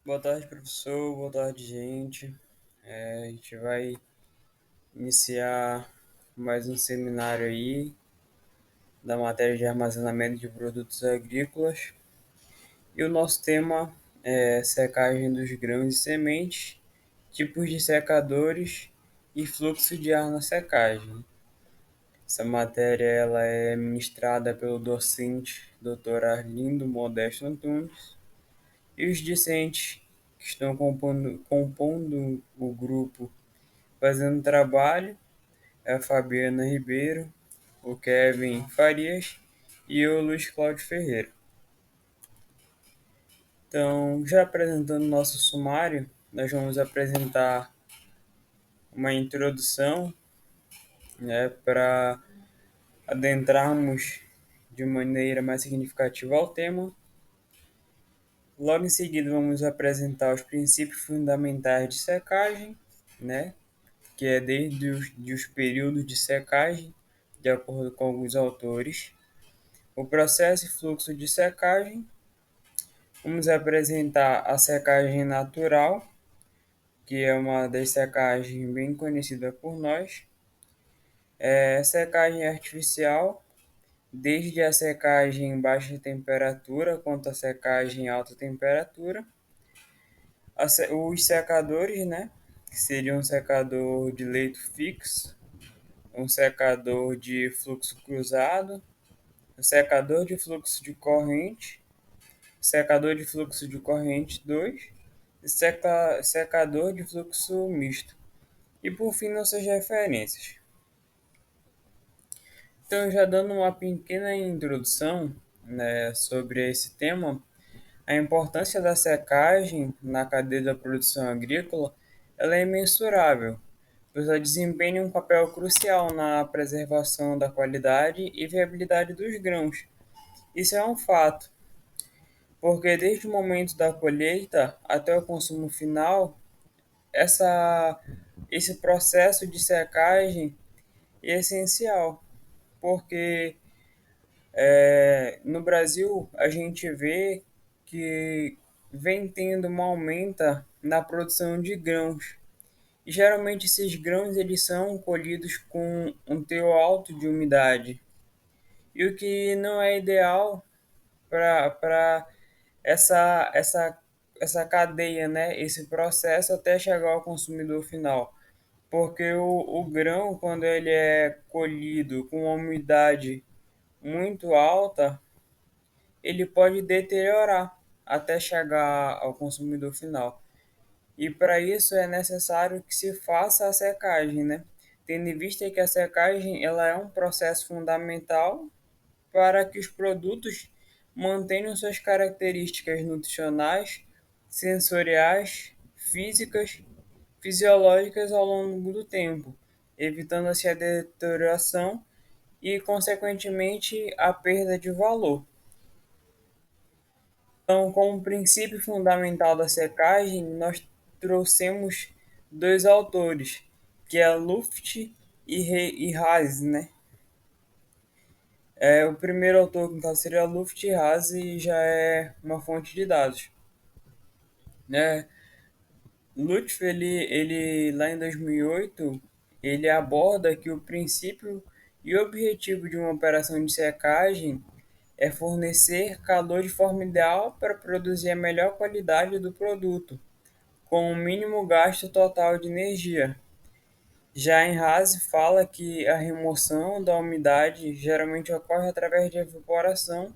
Boa tarde, professor. Boa tarde, gente. A gente vai iniciar mais um seminário aí da matéria de armazenamento de produtos agrícolas. E o nosso tema é secagem dos grãos e sementes, tipos de secadores e fluxo de ar na secagem. Essa matéria ela é ministrada pelo docente Dr. Arlindo Modesto Antunes e os discentes que estão compondo o grupo fazendo trabalho é a Fabiana Ribeiro, o Kevin Farias e o Luiz Cláudio Ferreira. Então, já apresentando nosso sumário, nós vamos apresentar uma introdução, né, para adentrarmos de maneira mais significativa ao tema. Logo em seguida, vamos apresentar os princípios fundamentais de secagem, né, que é desde os períodos de secagem, de acordo com alguns autores. O processo e fluxo de secagem. Vamos apresentar a secagem natural, que é uma das secagens bem conhecida por nós. Secagem artificial, desde a secagem em baixa temperatura quanto a secagem em alta temperatura. Os secadores, né? Que seria um secador de leito fixo, um secador de fluxo cruzado, um secador de fluxo de corrente, secador de fluxo de corrente 2 e secador de fluxo misto. E por fim, nossas referências. Então, já dando uma pequena introdução, né, sobre esse tema, a importância da secagem na cadeia da produção agrícola ela é imensurável, pois ela desempenha um papel crucial na preservação da qualidade e viabilidade dos grãos. Isso é um fato, porque desde o momento da colheita até o consumo final, essa, esse processo de secagem é essencial, porque no Brasil a gente vê que vem tendo uma aumenta na produção de grãos. E geralmente esses grãos eles são colhidos com um teor alto de umidade, e o que não é ideal para essa cadeia, né? Esse processo até chegar ao consumidor final. Porque o grão, quando ele é colhido com uma umidade muito alta, ele pode deteriorar até chegar ao consumidor final. E para isso é necessário que se faça a secagem, né? Tendo em vista que a secagem ela é um processo fundamental para que os produtos mantenham suas características nutricionais, sensoriais, físicas, fisiológicas ao longo do tempo, evitando assim a deterioração e, consequentemente, a perda de valor. Então, como princípio fundamental da secagem, nós trouxemos dois autores, que é Luft e Haas, né? O primeiro autor, no caso, seria Luft e Haas, e já é uma fonte de dados, né? Lutf, ele lá em 2008, ele aborda que o princípio e objetivo de uma operação de secagem é fornecer calor de forma ideal para produzir a melhor qualidade do produto, com o mínimo gasto total de energia. Já em Haase fala que a remoção da umidade geralmente ocorre através de evaporação,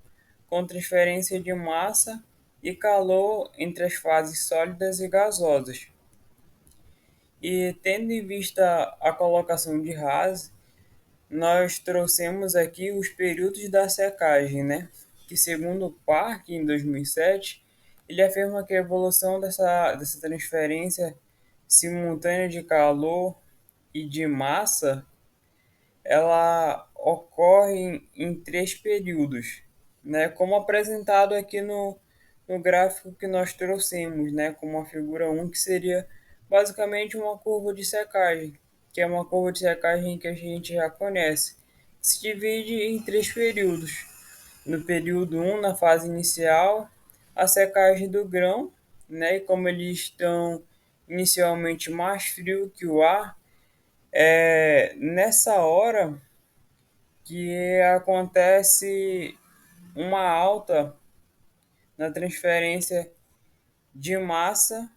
com transferência de massa e calor entre as fases sólidas e gasosas. E tendo em vista a colocação de Haase, nós trouxemos aqui os períodos da secagem, né? Que segundo o Park, em 2007, ele afirma que a evolução dessa transferência simultânea de calor e de massa, ela ocorre em três períodos, né? Como apresentado aqui no gráfico que nós trouxemos, né? Como a figura 1, que seria basicamente uma curva de secagem, que é uma curva de secagem que a gente já conhece, que se divide em três períodos. No período 1, na fase inicial, a secagem do grão, né? E como eles estão inicialmente mais frio que o ar, nessa hora que acontece uma alta na transferência de massa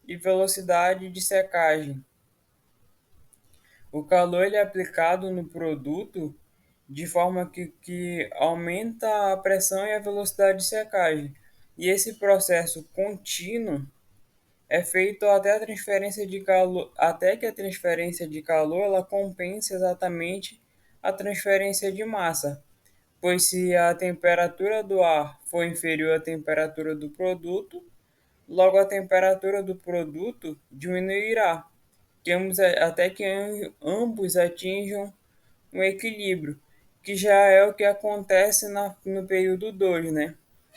e velocidade de secagem. O calor ele é aplicado no produto de forma que aumenta a pressão e a velocidade de secagem. E esse processo contínuo é feito até a transferência de calor, até que a transferência de calor ela compense exatamente a transferência de massa, pois se a temperatura do ar for inferior à temperatura do produto, logo a temperatura do produto diminuirá, até que ambos atinjam um equilíbrio, que já é o que acontece no período 2, né?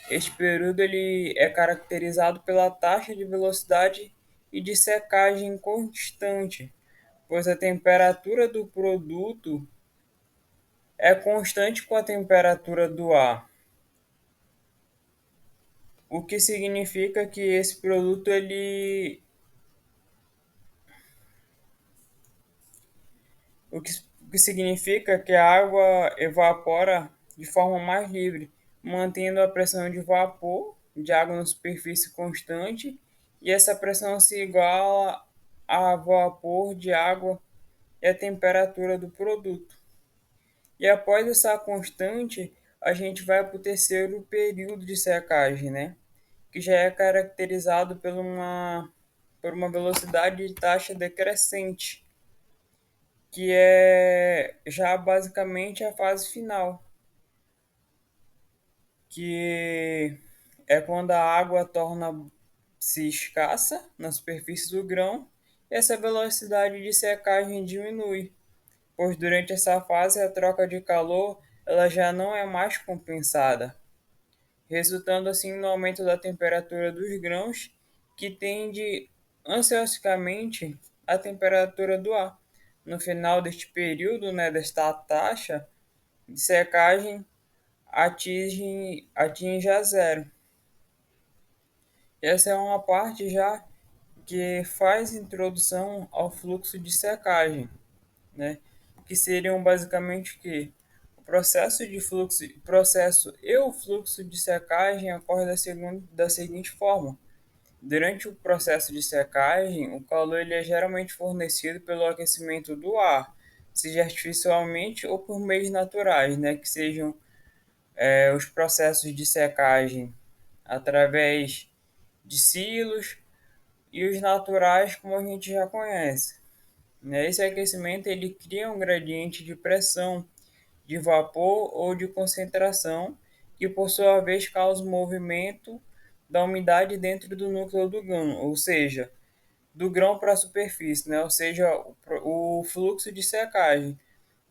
Este período ele é caracterizado pela taxa de velocidade e de secagem constante, pois a temperatura do produto é constante com a temperatura do ar, o que significa que esse produto o que significa que a água evapora de forma mais livre, mantendo a pressão de vapor de água na superfície constante, e essa pressão se iguala a vapor de água e a temperatura do produto. E após essa constante, a gente vai para o terceiro período de secagem, né? Que já é caracterizado por uma velocidade de taxa decrescente, que é já basicamente a fase final, que é quando a água torna-se escassa na superfície do grão e essa velocidade de secagem diminui, pois durante essa fase a troca de calor ela já não é mais compensada, resultando assim no aumento da temperatura dos grãos, que tende ansiosamente a temperatura do ar. No final deste período, né, desta taxa de secagem, atinge a zero. Essa é uma parte já que faz introdução ao fluxo de secagem, né? Que seriam basicamente o quê? Processo e o fluxo de secagem ocorre da seguinte forma. Durante o processo de secagem, o calor ele é geralmente fornecido pelo aquecimento do ar, seja artificialmente ou por meios naturais, né? Que sejam os processos de secagem através de silos e os naturais, como a gente já conhece, né? Esse aquecimento ele cria um gradiente de pressão, de vapor ou de concentração, que por sua vez causa o movimento da umidade dentro do núcleo do grão, ou seja, do grão para a superfície, né? Ou seja, o fluxo de secagem.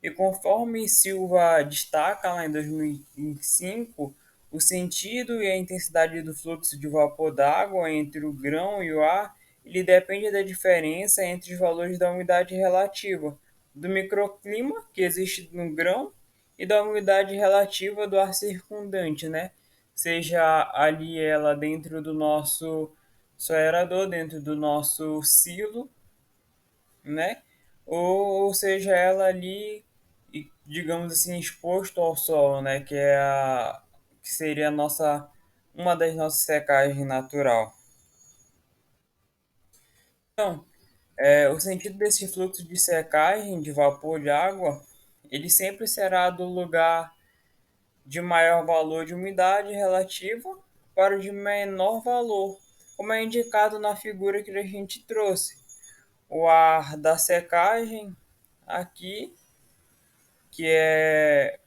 E conforme Silva destaca lá em 2005, o sentido e a intensidade do fluxo de vapor d'água entre o grão e o ar, ele depende da diferença entre os valores da umidade relativa, do microclima que existe no grão e da umidade relativa do ar circundante, né? Seja ali ela dentro do nosso aerador, dentro do nosso silo, né? Ou seja, ela ali, digamos assim, exposto ao sol, né? Que seria a nossa uma das nossas secagens natural. Então, o sentido desse fluxo de secagem de vapor de água, ele sempre será do lugar de maior valor de umidade relativa para o de menor valor, como é indicado na figura que a gente trouxe. O ar da secagem aqui, que é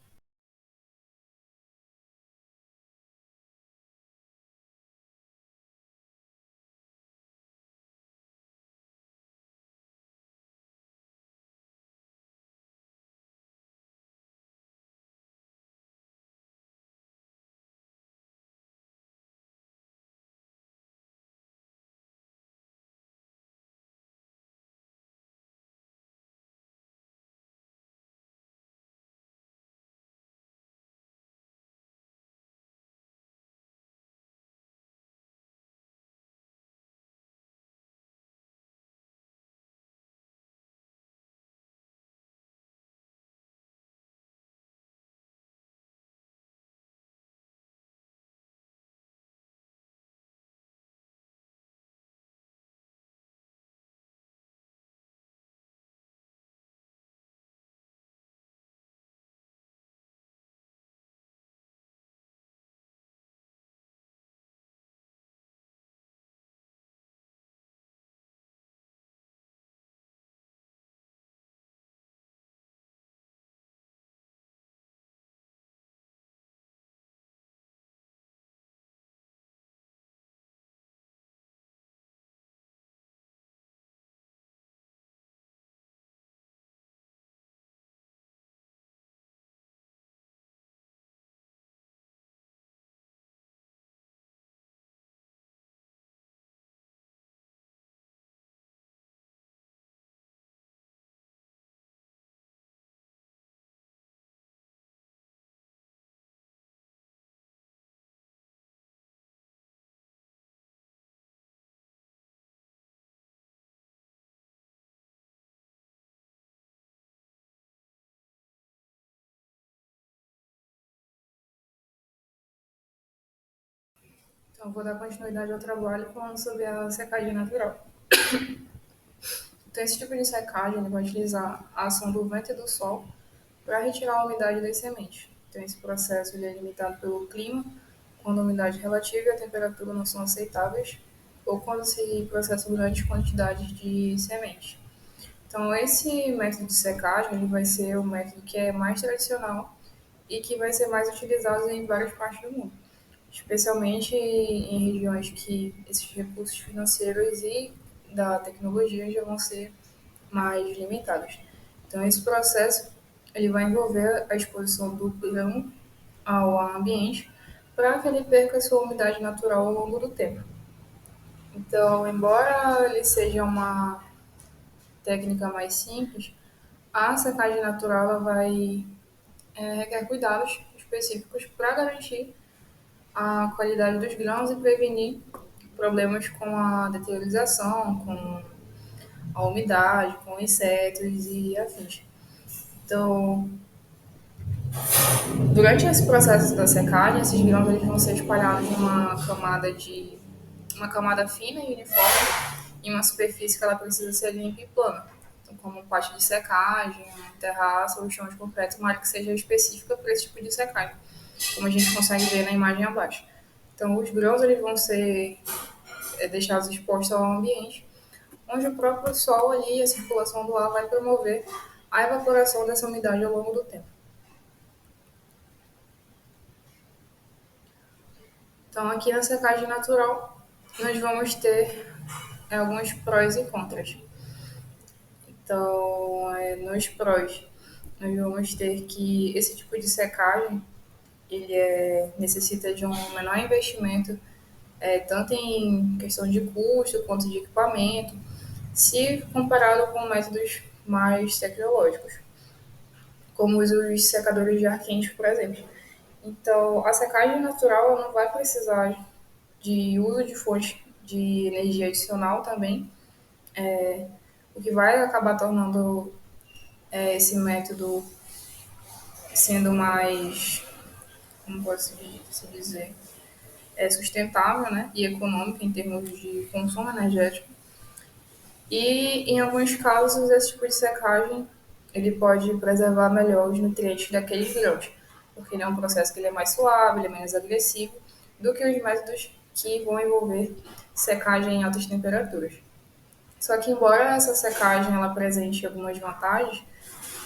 Então, vou dar continuidade ao trabalho falando sobre a secagem natural. Então, esse tipo de secagem ele vai utilizar a ação do vento e do sol para retirar a umidade das sementes. Então, esse processo ele é limitado pelo clima, quando a umidade relativa e a temperatura não são aceitáveis, ou quando se processa grandes quantidades de sementes. Então, esse método de secagem ele vai ser o método que é mais tradicional e que vai ser mais utilizado em várias partes do mundo, especialmente em regiões que esses recursos financeiros e da tecnologia já vão ser mais limitados. Então, esse processo ele vai envolver a exposição do grão ao ambiente para que ele perca sua umidade natural ao longo do tempo. Então, embora ele seja uma técnica mais simples, a secagem natural ela vai requer cuidados específicos para garantir a qualidade dos grãos e prevenir problemas com a deteriorização, com a umidade, com insetos e afins. Então, durante esse processo da secagem, esses grãos eles vão ser espalhados numa camada de uma camada fina e uniforme em uma superfície que ela precisa ser limpa e plana. Então, como um pátio de secagem, um terraço ou chão de concreto, uma área que seja específica para esse tipo de secagem, como a gente consegue ver na imagem abaixo. Então, os grãos eles vão ser deixados expostos ao ambiente, onde o próprio sol ali, a circulação do ar vai promover a evaporação dessa umidade ao longo do tempo. Então, aqui na secagem natural, nós vamos ter alguns prós e contras. Então, nos prós, nós vamos ter que esse tipo de secagem necessita de um menor investimento, tanto em questão de custo quanto de equipamento, se comparado com métodos mais tecnológicos, como os secadores de ar quente, por exemplo. Então, a secagem natural ela não vai precisar de uso de fonte de energia adicional também, o que vai acabar tornando esse método sendo mais, como posso se dizer, sustentável, né, e econômico em termos de consumo energético. E em alguns casos esse tipo de secagem ele pode preservar melhor os nutrientes daqueles grãos, porque ele é um processo que ele é mais suave, ele é menos agressivo do que os métodos que vão envolver secagem em altas temperaturas. Só que embora essa secagem ela apresente algumas vantagens,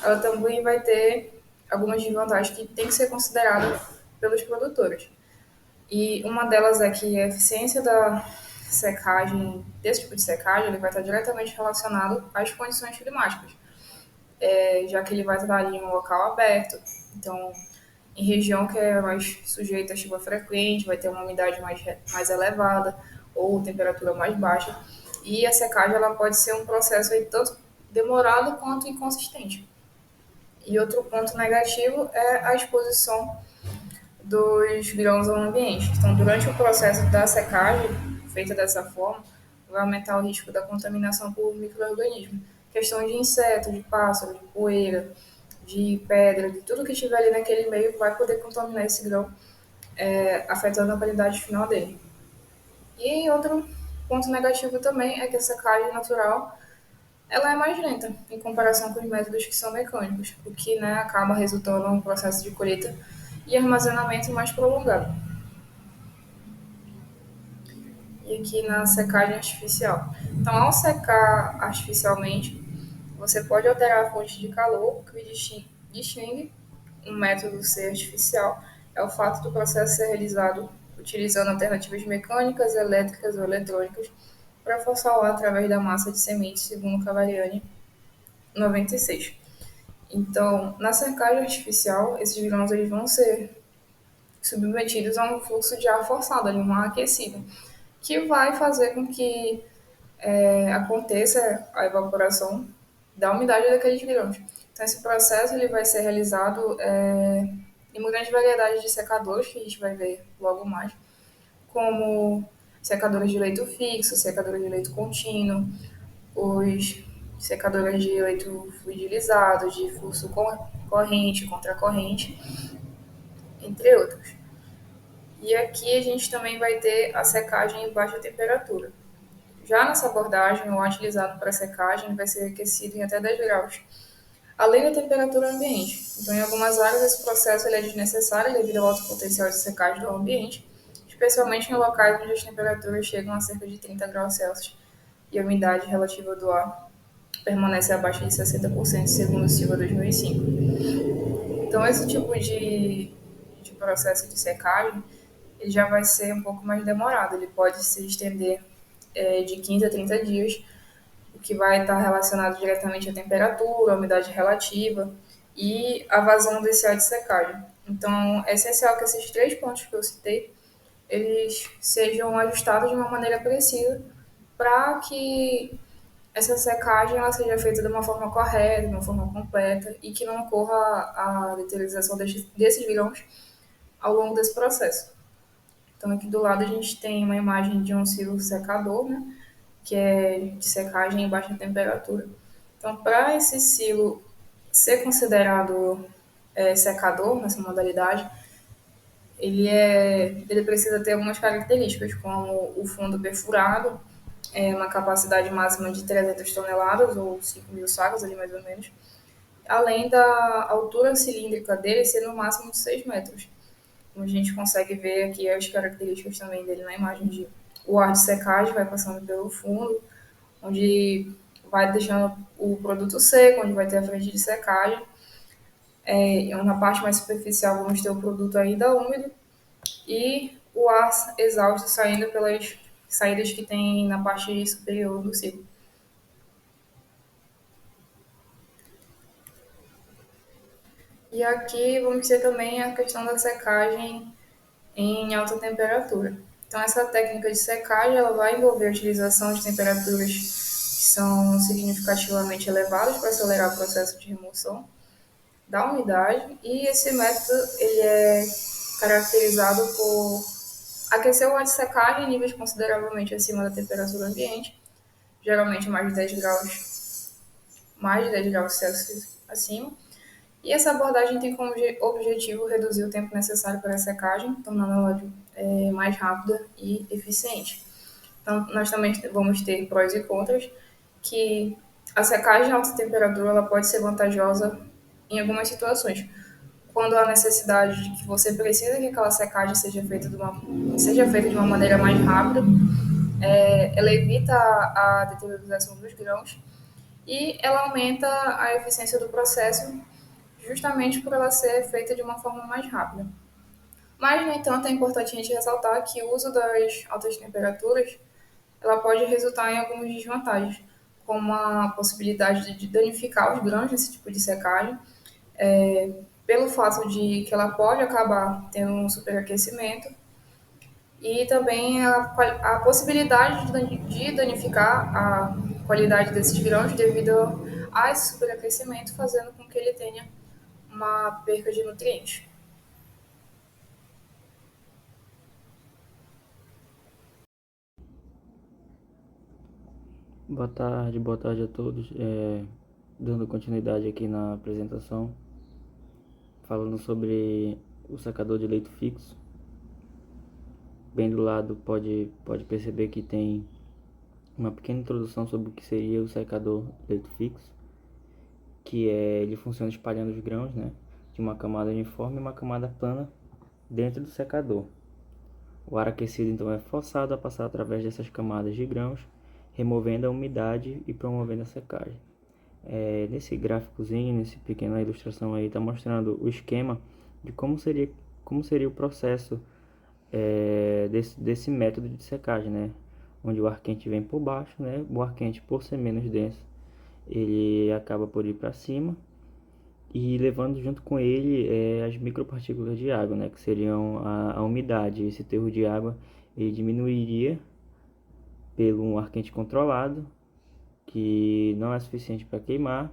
ela também vai ter algumas desvantagens que têm que ser consideradas pelos produtores. E uma delas é que a eficiência da secagem, desse tipo de secagem, ele vai estar diretamente relacionado às condições climáticas, já que ele vai estar ali em um local aberto, então em região que é mais sujeita a chuva frequente, vai ter uma umidade mais elevada ou temperatura mais baixa, e a secagem ela pode ser um processo aí tanto demorado quanto inconsistente. E outro ponto negativo é a exposição dos grãos ao ambiente. Então, durante o processo da secagem, feita dessa forma, vai aumentar o risco da contaminação por micro-organismos. Questão de insetos, de pássaro, de poeira, de pedra, de tudo que estiver ali naquele meio vai poder contaminar esse grão, afetando a qualidade final dele. E outro ponto negativo também é que a secagem natural ela é mais lenta em comparação com os métodos que são mecânicos, o que acaba resultando em um processo de colheita e armazenamento mais prolongado. E aqui na secagem artificial. Então, ao secar artificialmente, você pode alterar a fonte de calor, o que distingue um método ser artificial é o fato do processo ser realizado utilizando alternativas mecânicas, elétricas ou eletrônicas para forçar o ar através da massa de semente, segundo Cavaliani 96. Então, na secagem artificial, esses grãos eles vão ser submetidos a um fluxo de ar forçado, ali, um ar aquecido, que vai fazer com que aconteça a evaporação da umidade daqueles grãos. Então, esse processo ele vai ser realizado em uma grande variedade de secadores, que a gente vai ver logo mais, como secadores de leito fixo, secadores de leito contínuo, os secadores de leito fluidizado, de fluxo corrente, contracorrente, entre outros. E aqui a gente também vai ter a secagem em baixa temperatura. Já nessa abordagem, o ar utilizado para secagem vai ser aquecido em até 10 graus, além da temperatura ambiente. Então, em algumas áreas, esse processo ele é desnecessário devido ao alto potencial de secagem do ambiente, especialmente em locais onde as temperaturas chegam a cerca de 30 graus Celsius e a umidade relativa do ar permanece abaixo de 60%, segundo o Silva 2005. Então, esse tipo de processo de secagem ele já vai ser um pouco mais demorado, ele pode se estender de 15 a 30 dias, o que vai estar relacionado diretamente à temperatura, à umidade relativa e à vazão desse ar de secagem. Então, é essencial que esses três pontos que eu citei, eles sejam ajustados de uma maneira precisa para que essa secagem ela seja feita de uma forma correta, de uma forma completa e que não ocorra a deteriorização desses grãos ao longo desse processo. Então, aqui do lado a gente tem uma imagem de um silo secador, né, que é de secagem em baixa temperatura. Então, para esse silo ser considerado secador nessa modalidade, ele precisa ter algumas características, como o fundo perfurado, uma capacidade máxima de 300 toneladas, ou 5.000 sacos ali mais ou menos, além da altura cilíndrica dele ser no máximo de 6 metros. Como a gente consegue ver aqui as características também dele na imagem de o ar de secagem vai passando pelo fundo, onde vai deixando o produto seco, onde vai ter a frente de secagem. Na parte mais superficial vamos ter o produto ainda úmido e o ar exausto saindo pelas saídas que tem na parte superior do ciclo. E aqui vamos ter também a questão da secagem em alta temperatura. Então, essa técnica de secagem ela vai envolver a utilização de temperaturas que são significativamente elevadas para acelerar o processo de remoção da umidade. E esse método ele é caracterizado por aquecer o ar de secagem em níveis consideravelmente acima da temperatura ambiente, geralmente mais de 10 graus Celsius acima. E essa abordagem tem como objetivo reduzir o tempo necessário para a secagem, tornando-ela mais rápida e eficiente. Então, nós também vamos ter prós e contras, que a secagem em alta temperatura ela pode ser vantajosa em algumas situações. Quando há necessidade de que você precisa que aquela secagem seja feita de uma maneira mais rápida, ela evita a deteriorização dos grãos e ela aumenta a eficiência do processo justamente por ela ser feita de uma forma mais rápida. Mas, no entanto, é importante a gente ressaltar que o uso das altas temperaturas ela pode resultar em algumas desvantagens, como a possibilidade de danificar os grãos nesse tipo de secagem, pelo fato de que ela pode acabar tendo um superaquecimento, e também a possibilidade de danificar a qualidade desses grãos devido a esse superaquecimento, fazendo com que ele tenha uma perca de nutrientes. Boa tarde a todos. Dando continuidade aqui na apresentação, falando sobre o secador de leito fixo. Bem do lado pode perceber que tem uma pequena introdução sobre o que seria o secador de leito fixo, ele funciona espalhando os grãos, né, de uma camada uniforme e uma camada plana dentro do secador. O ar aquecido então é forçado a passar através dessas camadas de grãos, removendo a umidade e promovendo a secagem. Nesse gráficozinho, nessa pequena ilustração aí, está mostrando o esquema de como seria o processo desse método de secagem, né? Onde o ar quente vem por baixo, né? O ar quente, por ser menos denso, ele acaba por ir para cima e levando junto com ele as micropartículas de água, né? Que seriam a umidade. Esse teor de água ele diminuiria pelo um ar quente controlado, que não é suficiente para queimar,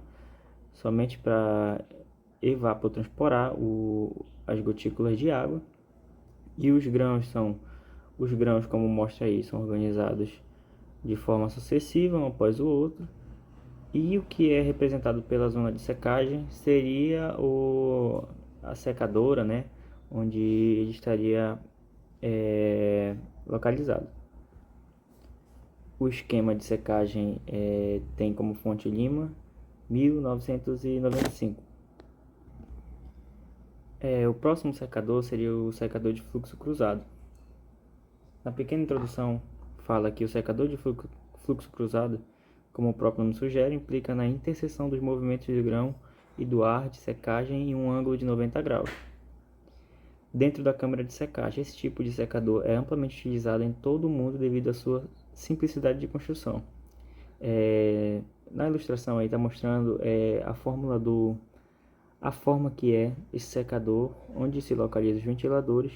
somente para evapotranspirar as gotículas de água. E os grãos, como mostra aí, são organizados de forma sucessiva, um após o outro. E o que é representado pela zona de secagem seria a secadora, né, onde ele estaria localizado. O esquema de secagem tem como fonte Lima 1995. O próximo secador seria o secador de fluxo cruzado. Na pequena introdução, fala que o secador de fluxo cruzado, como o próprio nome sugere, implica na interseção dos movimentos do grão e do ar de secagem em um ângulo de 90 graus. Dentro da câmara de secagem, esse tipo de secador é amplamente utilizado em todo o mundo devido à sua simplicidade de construção. Na ilustração aí está mostrando a forma que é esse secador, onde se localizam os ventiladores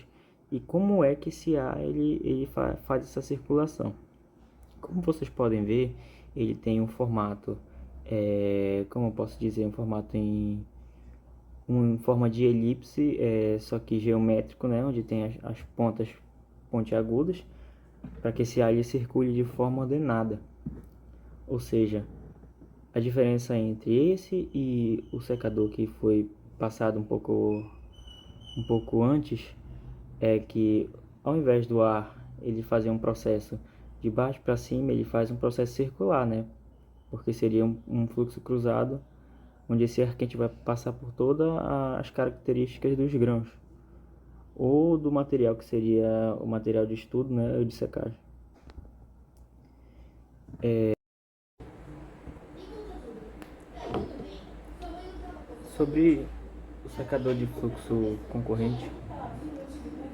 e como é que esse ar ele faz essa circulação. Como vocês podem ver, ele tem um formato, como eu posso dizer, um formato em forma de elipse, só que geométrico, né, onde tem as pontas pontiagudas, para que esse ar ele circule de forma ordenada. Ou seja, a diferença entre esse e o secador que foi passado um pouco antes é que, ao invés do ar ele fazer um processo de baixo para cima, ele faz um processo circular, né? Porque seria um fluxo cruzado, onde esse ar quente vai passar por todas as características dos grãos ou do material que seria o material de estudo, né, ou de secagem. Sobre o secador de fluxo concorrente,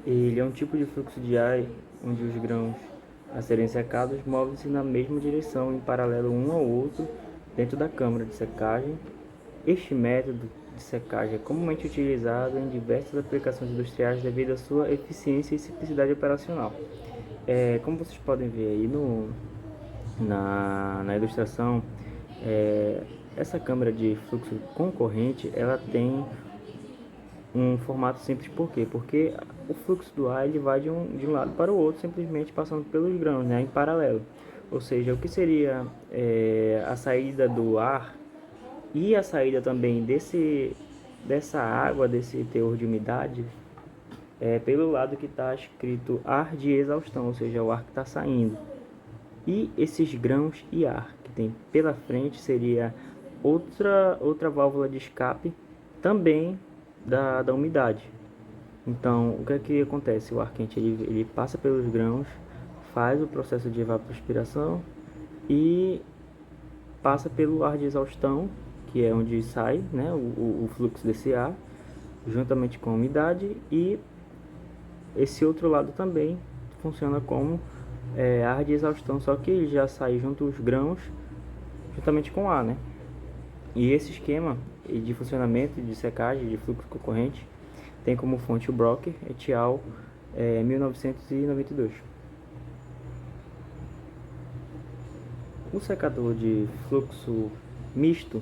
ele é um tipo de fluxo de ar onde os grãos a serem secados movem-se na mesma direção em paralelo um ao outro dentro da câmara de secagem. Este método de secagem é comumente utilizado em diversas aplicações industriais devido à sua eficiência e simplicidade operacional. Como vocês podem ver aí na ilustração, essa câmara de fluxo concorrente ela tem um formato simples. Por quê? Porque o fluxo do ar ele vai de um lado para o outro, simplesmente passando pelos grãos, né, em paralelo. Ou seja, o que seria a saída do ar e a saída também dessa água, desse teor de umidade, pelo lado que está escrito ar de exaustão, ou seja, o ar que está saindo. E esses grãos e ar que tem pela frente seria outra válvula de escape também da umidade. Então, o que é que acontece? O ar quente ele passa pelos grãos, faz o processo de evapotranspiração e passa pelo ar de exaustão, que é onde sai, né, o fluxo desse ar, juntamente com a umidade, e esse outro lado também funciona como ar de exaustão, só que ele já sai junto os grãos, juntamente com o ar, né? E esse esquema de funcionamento de secagem de fluxo concorrente tem como fonte o Brocker et al. 1992. O secador de fluxo misto,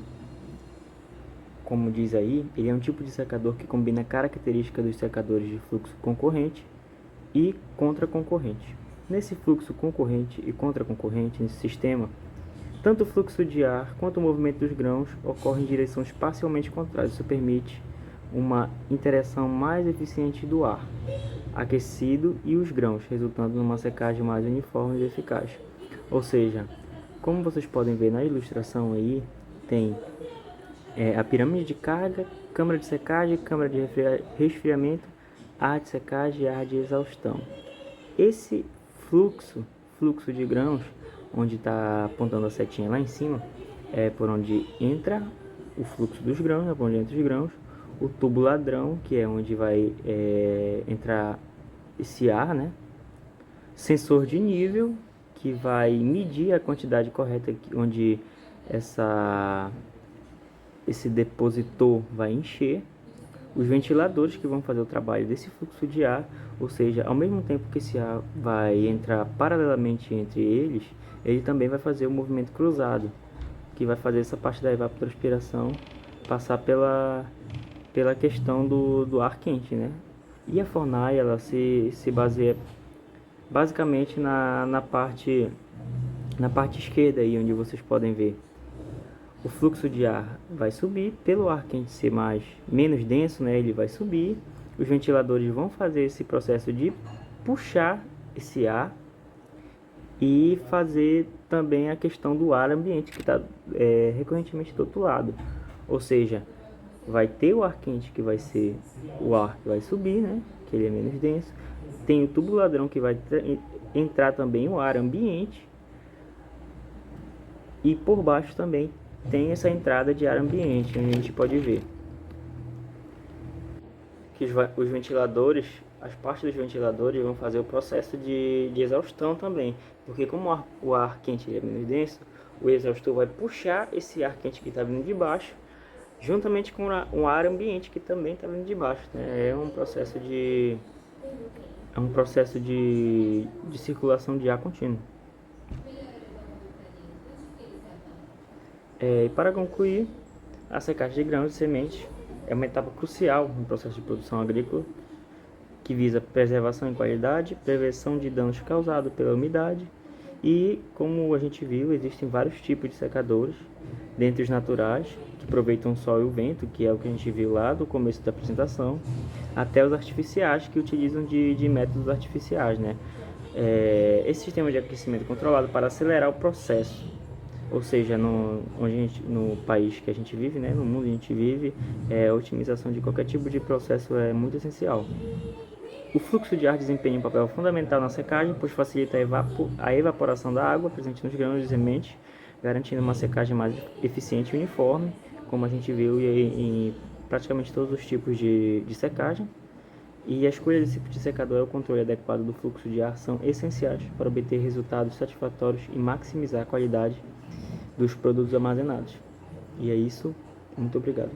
como diz aí, ele é um tipo de secador que combina características dos secadores de fluxo concorrente e contraconcorrente. Nesse fluxo concorrente e contraconcorrente, nesse sistema, tanto o fluxo de ar quanto o movimento dos grãos ocorrem em direções parcialmente contrárias. Isso permite uma interação mais eficiente do ar aquecido e os grãos, resultando numa secagem mais uniforme e eficaz. Ou seja, como vocês podem ver na ilustração aí, tem a pirâmide de carga, câmara de secagem, câmara de resfriamento, ar de secagem e ar de exaustão. Esse fluxo de grãos, onde está apontando a setinha lá em cima, é por onde entra o fluxo dos grãos, é por onde entra os grãos. O tubo ladrão, que é onde vai entrar esse ar, né? Sensor de nível, que vai medir a quantidade correta onde esse depositor vai encher. Os ventiladores, que vão fazer o trabalho desse fluxo de ar, ou seja, ao mesmo tempo que esse ar vai entrar paralelamente entre eles, ele também vai fazer o movimento cruzado, que vai fazer essa parte da evapotranspiração passar pela questão do ar quente, né? E a fornalha, ela se baseia basicamente na parte esquerda aí, onde vocês podem ver. O fluxo de ar vai subir, pelo ar quente ser menos denso, né? Ele vai subir. Os ventiladores vão fazer esse processo de puxar esse ar e fazer também a questão do ar ambiente que está recorrentemente do outro lado. Ou seja, vai ter o ar quente que vai ser o ar que vai subir, né? Que ele é menos denso. Tem o tubo ladrão que vai entrar também o ar ambiente. E por baixo também tem essa entrada de ar ambiente, onde a gente pode ver que os ventiladores, as partes dos ventiladores vão fazer o processo de exaustão também, porque como o ar quente é menos denso, o exaustor vai puxar esse ar quente que está vindo de baixo, juntamente com o ar ambiente que também está vindo de baixo, né? É um processo de circulação de ar contínuo. E para concluir, a secagem de grãos de sementes é uma etapa crucial no processo de produção agrícola, que visa preservação e qualidade, prevenção de danos causados pela umidade e, como a gente viu, existem vários tipos de secadores, dentre os naturais, que aproveitam o sol e o vento, que é o que a gente viu lá do começo da apresentação, até os artificiais, que utilizam de métodos artificiais, né? Esse sistema de aquecimento controlado para acelerar o processo, ou seja, no país que a gente vive, né, no mundo que a gente vive, a otimização de qualquer tipo de processo é muito essencial. O fluxo de ar desempenha um papel fundamental na secagem, pois facilita a evaporação da água presente nos grãos de semente, garantindo uma secagem mais eficiente e uniforme, como a gente viu em praticamente todos os tipos de secagem. E a escolha desse tipo de secador e o controle adequado do fluxo de ar são essenciais para obter resultados satisfatórios e maximizar a qualidade dos produtos armazenados. E é isso. Muito obrigado.